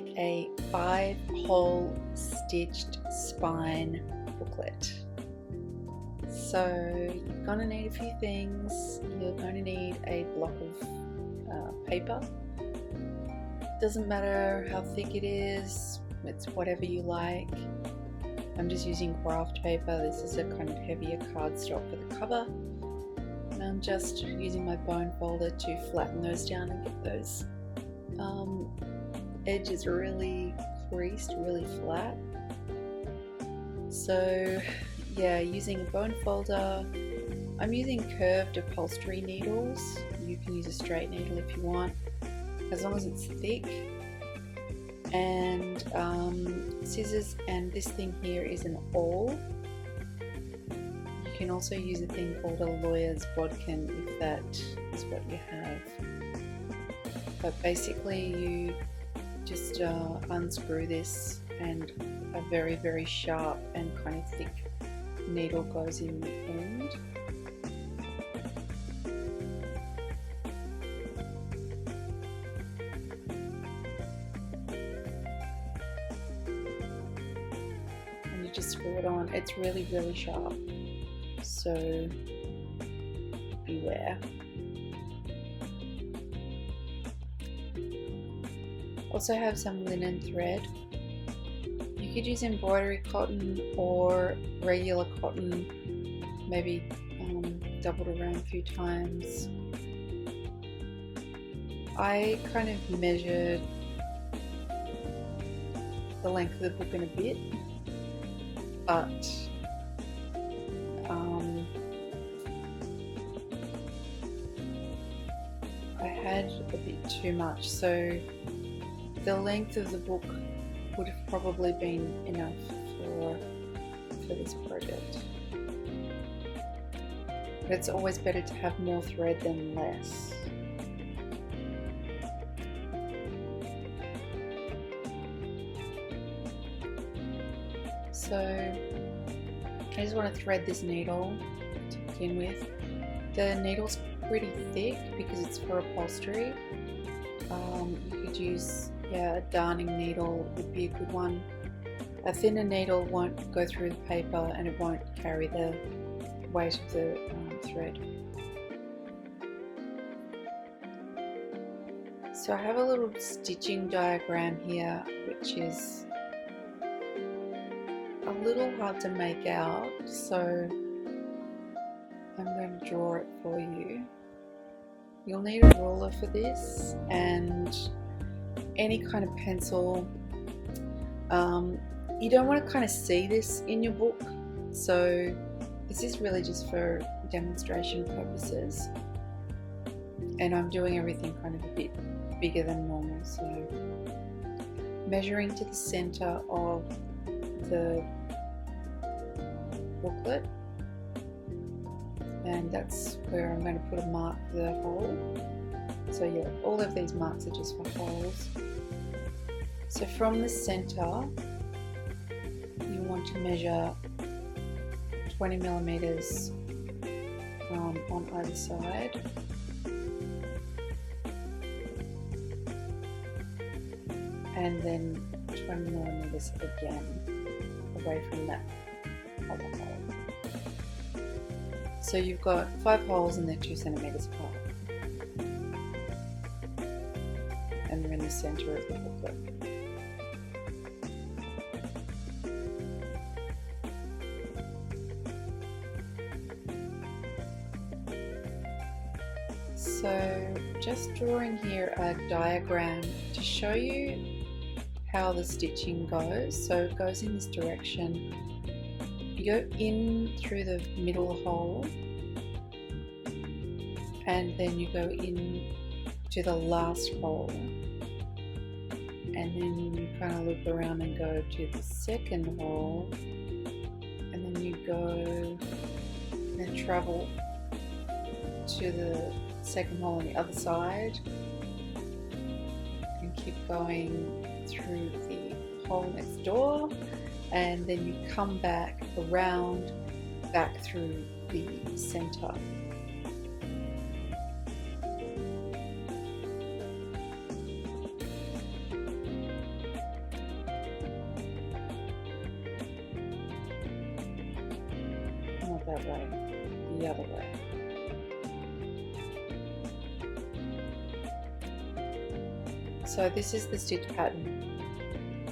make a 5-hole stitched spine booklet. So you're going to need a few things. You're going to need a block of paper. Doesn't matter how thick it is, it's whatever you like. I'm just using craft paper. This is a kind of heavier cardstock for the cover. And I'm just using my bone folder to flatten those down and get those edges really creased, really flat. So yeah, using a bone folder. I'm using curved upholstery needles. You can use a straight needle if you want, as long as it's thick. And scissors, and this thing here is an awl. You can also use a thing called a lawyer's bodkin if that is what you have. But basically you just unscrew this, and a very, very sharp and kind of thick needle goes in the end. And you just screw it on. It's really, really sharp, so beware. Also have some linen thread. You could use embroidery cotton or regular cotton, maybe doubled around a few times. I kind of measured the length of the book in a bit, but I had a bit too much, so the length of the book would have probably been enough for this project. But it's always better to have more thread than less. So I just want to thread this needle to begin with. The needle's pretty thick because it's for upholstery. You could use a darning needle would be a good one. A thinner needle won't go through the paper and it won't carry the weight of the thread. So I have a little stitching diagram here, which is a little hard to make out, so I'm going to draw it for you. You'll need a ruler for this and any kind of pencil. You don't want to kind of see this in your book, so this is really just for demonstration purposes, and I'm doing everything kind of a bit bigger than normal. So measuring to the center of the booklet, and that's where I'm going to put a mark for the hole. So yeah, all of these marks are just for holes. So from the center, you want to measure 20 millimeters on either side. And then 20 millimeters again away from that other hole. So you've got 5 holes and they're 2 centimeters apart. And they're in the center of the booklet. So just drawing here a diagram to show you how the stitching goes. So it goes in this direction. You go in through the middle hole, and then you go in to the last hole, and then you kind of loop around and go to the second hole, and then you go and travel to the second hole on the other side, and keep going through the hole next door, and then you come back around back through the center. that way, the other way. So this is the stitch pattern.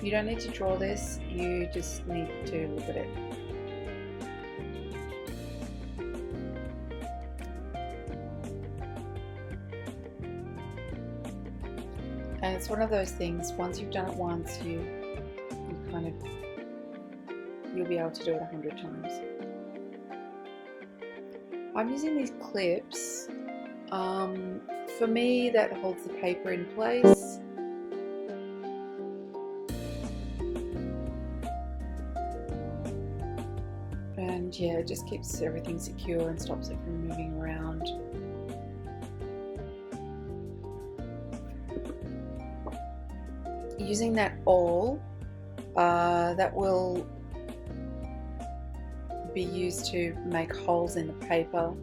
You don't need to draw this, you just need to look at it. And it's one of those things, once you've done it once, you'll be able to do it 100 times. I'm using these clips. For me, that holds the paper in place. And yeah, it just keeps everything secure and stops it from moving around. Using that awl, that will be used to make holes in the paper.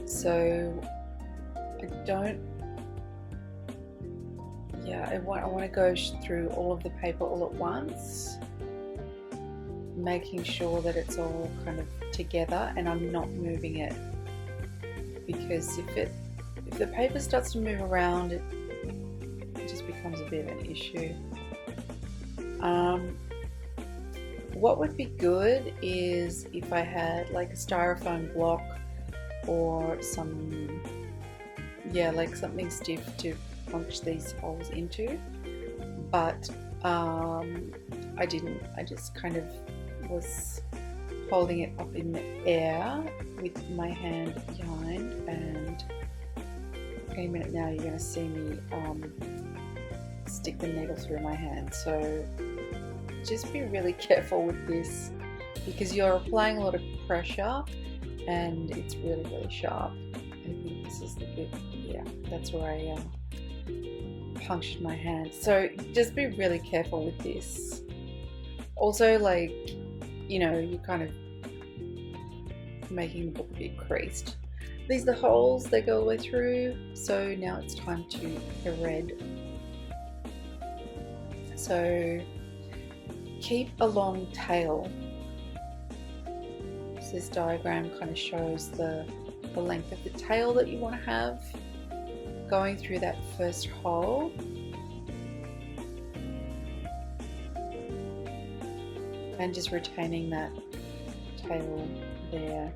So I want to go through all of the paper all at once, making sure that it's all kind of together and I'm not moving it, because if the paper starts to move around, it just becomes a bit of an issue. What would be good is if I had like a styrofoam block or something stiff to punch these holes into, but I didn't. I just kind of was holding it up in the air with my hand behind, and any minute now you're going to see me stick the needle through my hand. So just be really careful with this, because you're applying a lot of pressure and it's really, really sharp. I think this is the bit, yeah, that's where I punctured my hand. So just be really careful with this. Also, like, you know, you're kind of making the book a bit creased. These are the holes, they go all the way through. So now it's time to thread. So keep a long tail. So this diagram kind of shows the length of the tail that you want to have going through that first hole. And just retaining that tail there.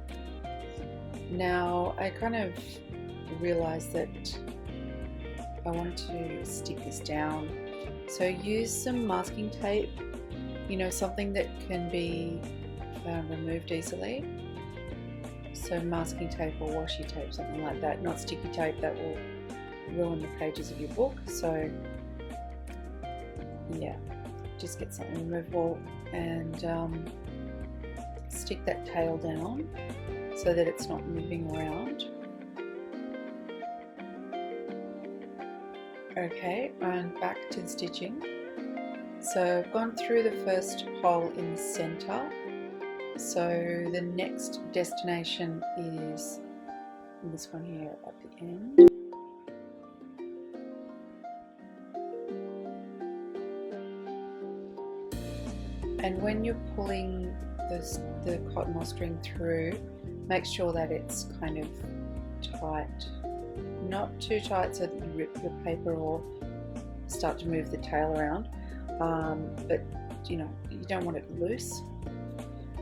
Now I kind of realized that I wanted to stick this down. So use some masking tape, you know, something that can be removed easily. So masking tape or washi tape, something like that, not sticky tape that will ruin the pages of your book. So yeah, just get something removable and stick that tail down so that it's not moving around. Okay, and back to the stitching. So I've gone through the first hole in the center. So the next destination is this one here at the end. And when you're pulling the cotton or string through, make sure that it's kind of tight. Not too tight so that you rip your paper or start to move the tail around, but you know, you don't want it loose.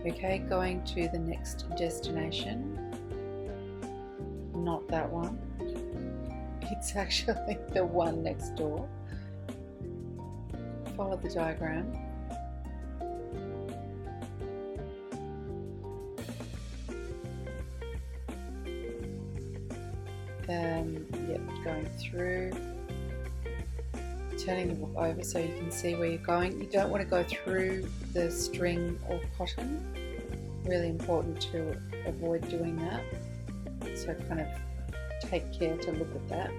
Okay, going to the next destination, not that one, it's actually the one next door. Follow the diagram. Yep, going through, turning the book over so you can see where you're going. You don't want to go through the string or cotton. Really important to avoid doing that. So kind of take care to look at that.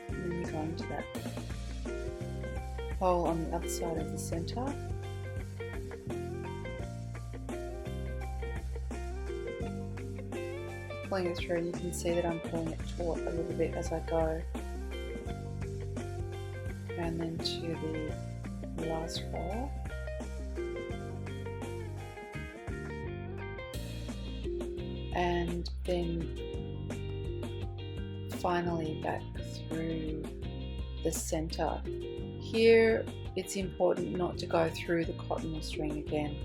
And then you go into that hole on the other side of the center. Pulling it through, you can see that I'm pulling it taut a little bit as I go. And then to the last row. and then finally back through the center. Here it's important not to go through the cotton or string again.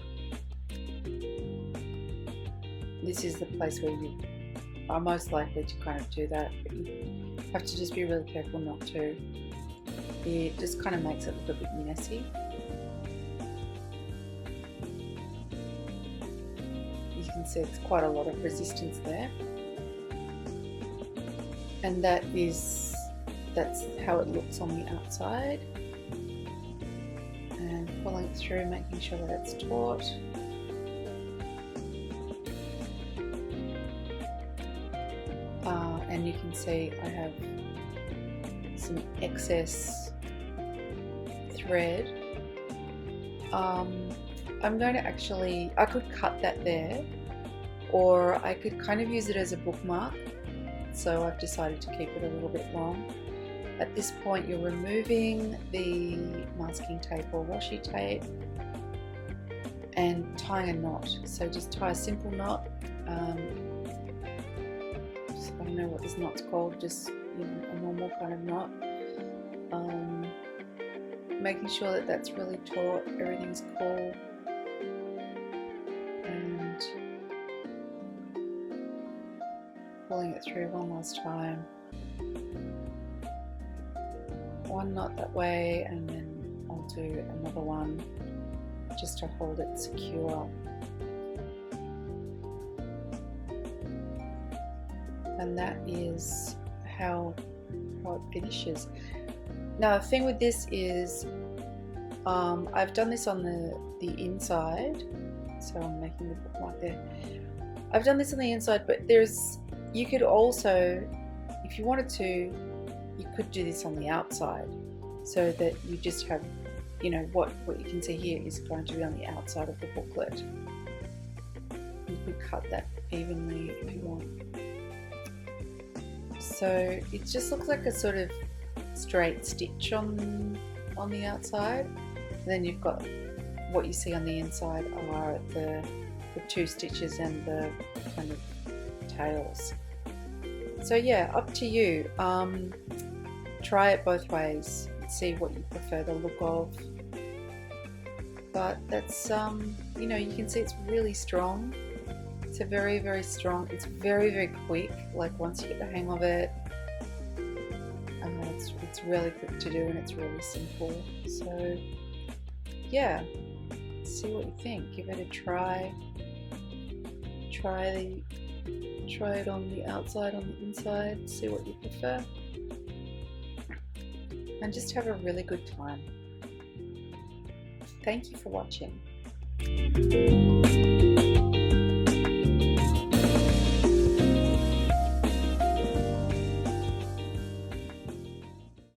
This is the place where you are most likely to kind of do that, but you have to just be really careful not to. It just kind of makes it look a bit messy. You can see it's quite a lot of resistance there, and that's how it looks on the outside. And pulling it through, making sure that it's taut. And you can see I have some excess thread. I'm going to I could cut that there, or I could kind of use it as a bookmark, so I've decided to keep it a little bit long. At this point you're removing the masking tape or washi tape and tying a knot. So just tie a simple knot. I don't know what this knot's called, just a normal kind of knot. Making sure that that's really taut, everything's cool, and pulling it through one last time. One knot that way, and then I'll do another one just to hold it secure. And that is how it finishes. Now the thing with this is I've done this on the inside, so I'm making the bookmark there. I've done this on the inside, but you could also, if you wanted to, you could do this on the outside, so that you just have, what you can see here is going to be on the outside of the booklet. You could cut that evenly if you want. So it just looks like a sort of straight stitch on the outside. And then you've got what you see on the inside are the two stitches and the kind of tails. So yeah, up to you. Try it both ways, see what you prefer the look of. But that's you can see it's really strong. It's a very, very strong. It's very, very quick. Like once you get the hang of it, it's really quick to do, and it's really simple. So yeah, see what you think. Give it a try. Try it on the outside, on the inside. See what you prefer, and just have a really good time. Thank you for watching.